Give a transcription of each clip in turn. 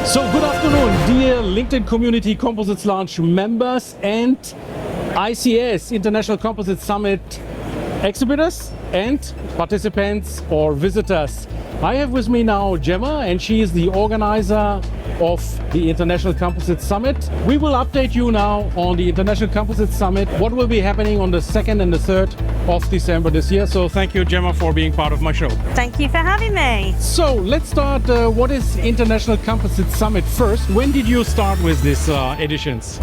So good afternoon, dear LinkedIn Community Composites Launch members and ICS, International Composites Summit exhibitors and participants or visitors. I have with me now Gemma, and she is the organizer of the International Composites Summit. We will update you now on the International Composites Summit, what will be happening on the 2nd and the 3rd of December this year. So thank you, Gemma, for being part of my show. Thank you for having me. So let's start. What is International Composites Summit first? When did you start with these editions?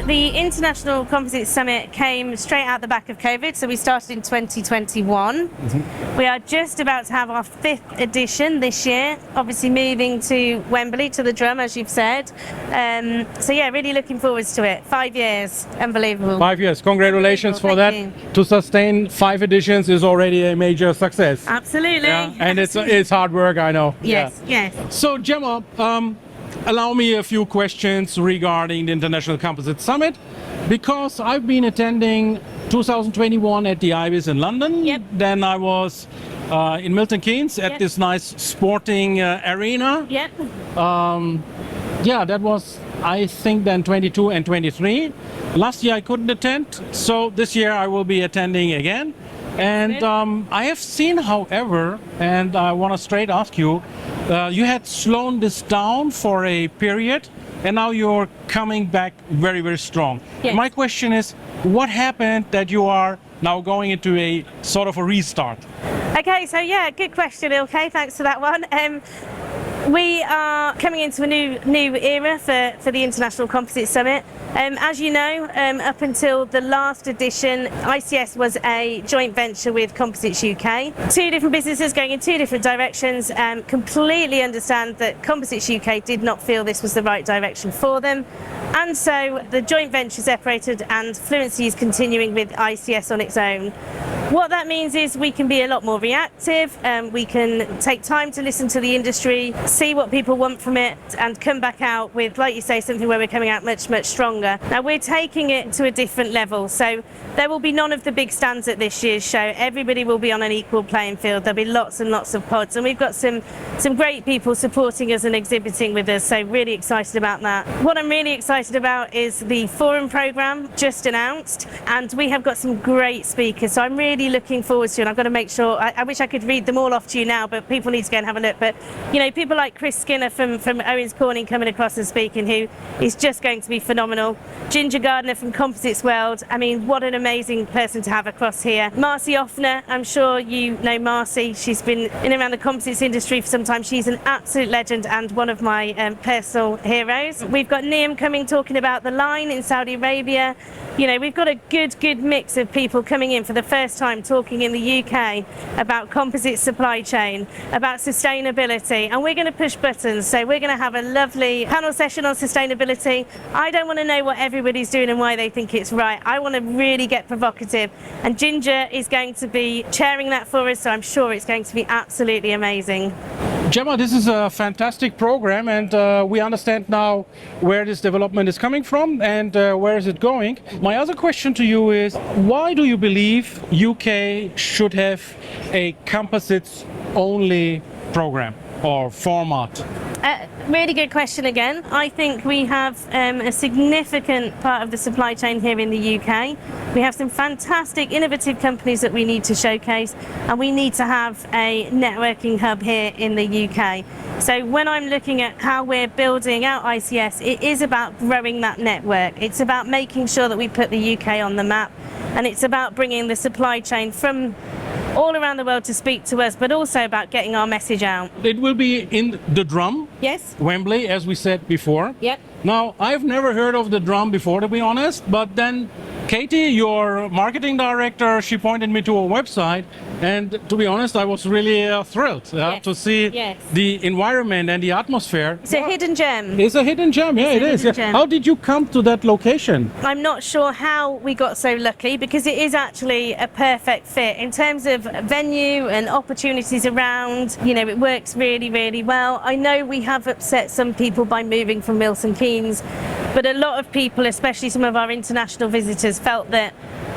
The International Composites Summit came straight out the back of COVID, so we started in 2021. We are just about to have our 5th edition this year, obviously moving to Wembley, to the Drum, as you've said. So yeah, really looking forward to it. 5 years, unbelievable. 5 years, congratulations for that. You. To sustain 5 editions is already a major success. Absolutely. Yeah. And it's hard work, I know. Yes, yeah. yes. So Gemma, allow me a few questions regarding the International Composites Summit, because I've been attending 2021 at the IBIS in London. Yep. Then I was in Milton Keynes at this nice sporting arena. Yep. Yeah, that was, I think, then 22 and 23. Last year I couldn't attend, so this year I will be attending again. And I have seen, however, and I want to straight ask you, you had slowed this down for a period, and now you're coming back very, very strong. Yes. My question is, what happened that you are now going into a sort of a restart? Okay, so yeah, good question, Ilkay. Thanks for that one. We are coming into a new era for the International Composites Summit. As you know, up until the last edition, ICS was a joint venture with Composites UK. 2 different businesses going in 2 different directions. Completely understand that Composites UK did not feel this was the right direction for them. And so the joint venture separated and Fluency is continuing with ICS on its own. What that means is we can be a lot more reactive, we can take time to listen to the industry, see what people want from it, and come back out with, like you say, something where we're coming out much, much stronger. Now we're taking it to a different level, so there will be none of the big stands at this year's show. Everybody will be on an equal playing field. There'll be lots and lots of pods, and we've got some great people supporting us and exhibiting with us, so really excited about that. What I'm really excited about is the forum program just announced, and we have got some great speakers, so I'm really looking forward to it. I've got to make sure, I wish I could read them all off to you now, but people need to go and have a look. But you know, people like Chris Skinner from Owens Corning coming across and speaking, who is just going to be phenomenal. Ginger Gardner from Composites World, I mean, what an amazing person to have across here. Marcy Offner, I'm sure you know Marcy, she's been in and around the composites industry for some time. She's an absolute legend and one of my personal heroes. We've got Niam coming, talking about the line in Saudi Arabia. You know, we've got a good mix of people coming in for the first time talking in the UK about composite supply chain, about sustainability, and we're going to push buttons. So we're going to have a lovely panel session on sustainability. I don't want to know what everybody's doing and why they think it's right. I want to really get provocative, and Ginger is going to be chairing that for us, so I'm sure it's going to be absolutely amazing. Gemma, this is a fantastic program, and we understand now where this development is coming from and where is it going. My other question to you is, why do you believe UK should have a composites only program or format? Really good question again. I think we have a significant part of the supply chain here in the UK. We have some fantastic innovative companies that we need to showcase, and we need to have a networking hub here in the UK. So when I'm looking at how we're building out ICS, it is about growing that network. It's about making sure that we put the UK on the map, and it's about bringing the supply chain from all around the world to speak to us, but also about getting our message out. It will be in the Drum, yes, Wembley, as we said before. Yep. Now, I've never heard of the Drum before, to be honest, but then Katie, your marketing director, she pointed me to a website, and to be honest, I was really thrilled Yes. to see Yes. the environment and the atmosphere. It's a hidden gem. It's a hidden gem, yeah, it a is. hidden Yeah. gem. How did you come to that location? I'm not sure how we got so lucky because it is actually a perfect fit in terms of venue and opportunities around. You know, it works really, really well. I know we have upset some people by moving from Milton Keynes, but a lot of people, especially some of our international visitors, felt that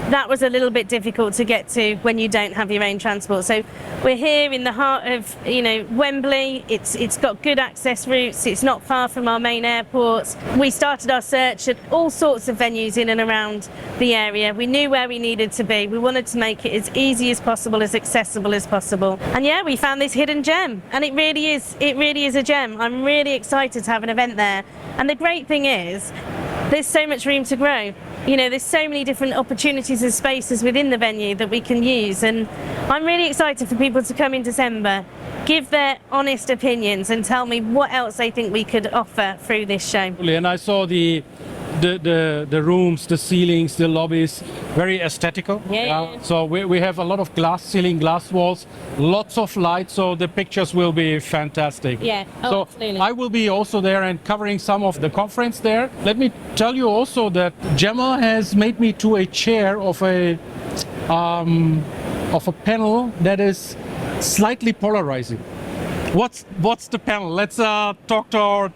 that was a little bit difficult to get to when you don't have your own transport. So we're here in the heart of, you know, Wembley. It's got good access routes. It's not far from our main airports. We started our search at all sorts of venues in and around the area. We knew where we needed to be. We wanted to make it as easy as possible, as accessible as possible. And yeah, we found this hidden gem, and it really is a gem. I'm really excited to have an event there. And the great thing is, there's so much room to grow. You know, there's so many different opportunities and spaces within the venue that we can use, and I'm really excited for people to come in December, give their honest opinions and tell me what else they think we could offer through this show. And I saw the rooms, the ceilings, the lobbies, very aesthetical. Yeah. So we have a lot of glass ceiling, glass walls, lots of light, so the pictures will be fantastic. Yeah, So absolutely. I will be also there and covering some of the conference there. Let me tell you also that Gemma has made me to a chair of a panel that is slightly polarizing. What's the panel? Let's talk to our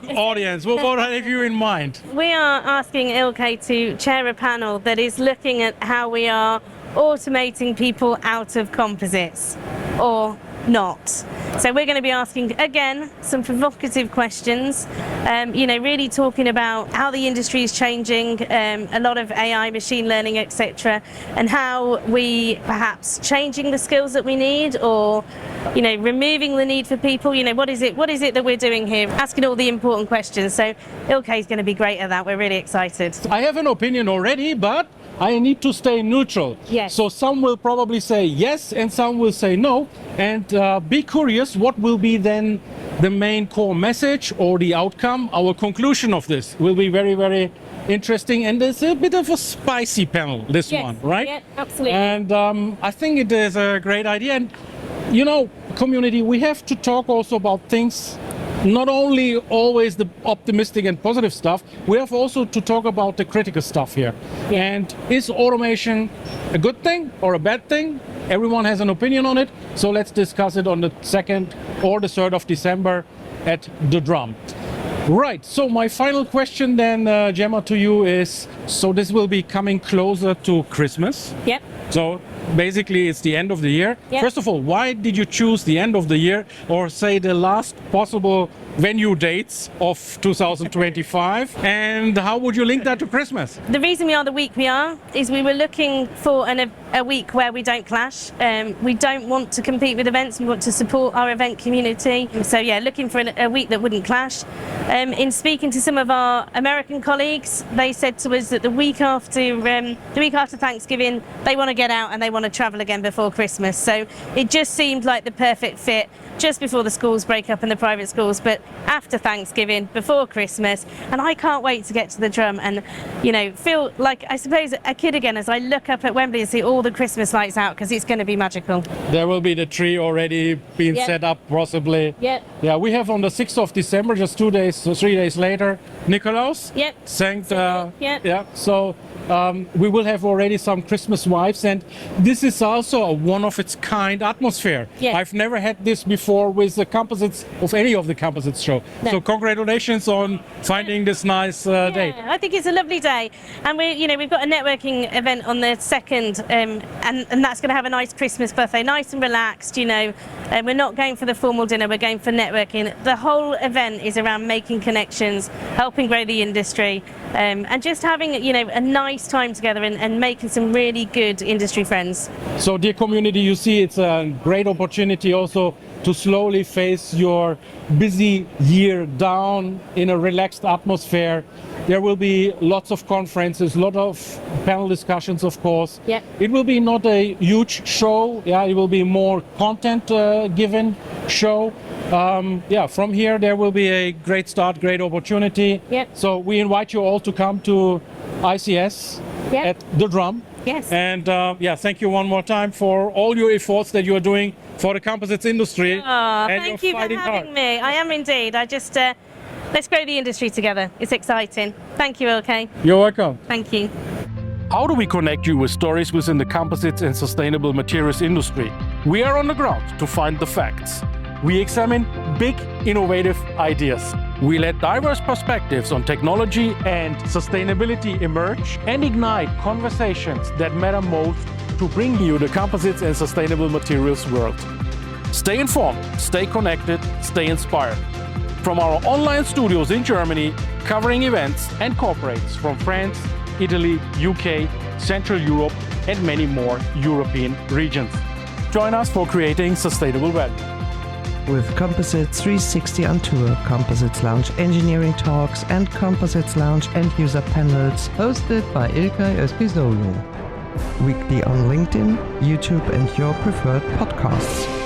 audience. What have you in mind? We are asking Ilkay to chair a panel that is looking at how we are automating people out of composites, or not. So we're going to be asking, again, some provocative questions, you know, really talking about how the industry is changing, a lot of AI, machine learning, etc., and how we perhaps changing the skills that we need, or, you know, removing the need for people. You know, what is it that we're doing here? Asking all the important questions. So Ilkay is going to be great at that. We're really excited. I have an opinion already, but I need to stay neutral. Yes. So some will probably say yes and some will say no. And be curious, what will be then the main core message or the outcome? Our conclusion of this will be very, very interesting. And it's a bit of a spicy panel, this Yes. one, right? Yeah, absolutely. And I think it is a great idea. And, you know, community, we have to talk also about things, not only always the optimistic and positive stuff, we have also to talk about the critical stuff here. Yeah. And is automation a good thing or a bad thing? Everyone has an opinion on it. So let's discuss it on the 2nd or the 3rd of December at the Drum. Right, so my final question then, Gemma, to you is, so this will be coming closer to Christmas. Yep. So basically it's the end of the year. Yeah. First of all, why did you choose the end of the year, or say the last possible venue dates of 2025? And how would you link that to Christmas? The reason we are the week we are is we were looking for a week where we don't clash. We don't want to compete with events, we want to support our event community. So yeah, looking for a week that wouldn't clash. In speaking to some of our American colleagues, they said to us that the week after Thanksgiving, they want to get out and they want to travel again before Christmas. So it just seemed like the perfect fit, just before the schools break up and the private schools, but after Thanksgiving, before Christmas. And I can't wait to get to the Drum and, you know, feel like, I suppose, a kid again as I look up at Wembley and see all the Christmas lights out, because it's going to be magical. There will be the tree already being Yep. set up, possibly. Yep. Yeah, we have on the 6th of December, just 3 days later, Nikolaus. Yep. Saint, Yep. yeah, so we will have already some Christmas vibes, and this is also a one-of-its-kind atmosphere. Yeah. I've never had this before with the composites, of any of the composites show. No. So congratulations on finding this nice date. Yeah, I think it's a lovely day, and we've got a networking event on the 2nd, and that's going to have a nice Christmas buffet, nice and relaxed. You know, we're not going for the formal dinner, we're going for networking. The whole event is around making connections, helping grow the industry, and just having, you know, a nice time together and making some really good industry friends. So dear community, you see it's a great opportunity also to slowly face your busy year down in a relaxed atmosphere. There will be lots of conferences, lot of panel discussions, of course. Yep. It will be not a huge show. Yeah, it will be more content given show. From here there will be a great start, great opportunity. Yep. So we invite you all to come to ICS Yeah. at the Drum. Yes. And thank you one more time for all your efforts that you are doing for the composites industry. And Thank you're you for fighting having hard. me. I am indeed. Let's grow the industry together. It's exciting. Thank you, Ilkay. You're welcome. Thank you. How do we connect you with stories within the composites and sustainable materials industry? We are on the ground to find the facts. We examine big, innovative ideas. We let diverse perspectives on technology and sustainability emerge and ignite conversations that matter most to bring you the composites and sustainable materials world. Stay informed, stay connected, stay inspired. From our online studios in Germany, covering events and corporates from France, Italy, UK, Central Europe, and many more European regions. Join us for creating sustainable value. With Composites 360 on Tour, Composites Lounge engineering talks, and Composites Lounge end user panels hosted by Ilkay Özkisaoglu. Weekly on LinkedIn, YouTube, and your preferred podcasts.